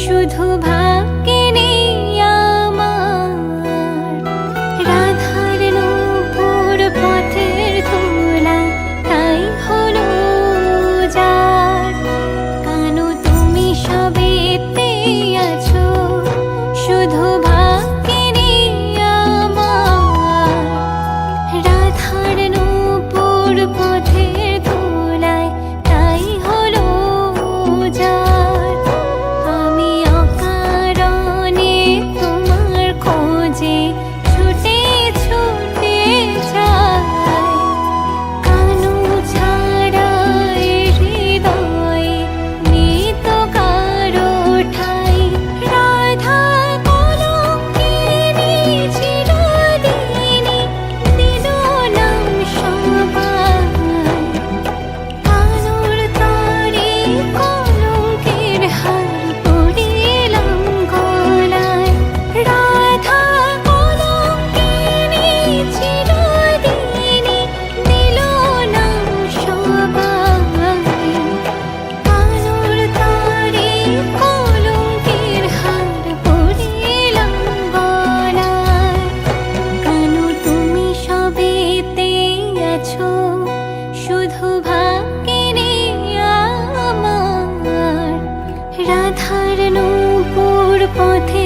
শুধু ভাগ্যে নেই আমার রাধার নূপুর পথের দোলায় তাই হলো যার। কানো তুমি সবেতে আছো, শুধু ভাগ্যে নেই আমার রাধার নূপুর পথের দোলায় তাই হলো যার। আমি অকারণে তোমার খোঁজে ছুটে ছুটে যাই, কানু ছাড়া এ হৃদয়ে নেই তো কারো ঠাই। রাধা কলঙ্কিনী চিরদিনই দিল নাম সবাই, কানুর তারে কলঙ্কের হার পরিলাম গলায়। রাধা কলঙ্কিনী চিরদিনই দিল নাম সবাই, কানুর তারে কলঙ্কের হার পরিলাম গলায়। কানু তুমি সবেতে আছো, শুধু ভাগ্যে নেই আমার রাধার নূপুর পথে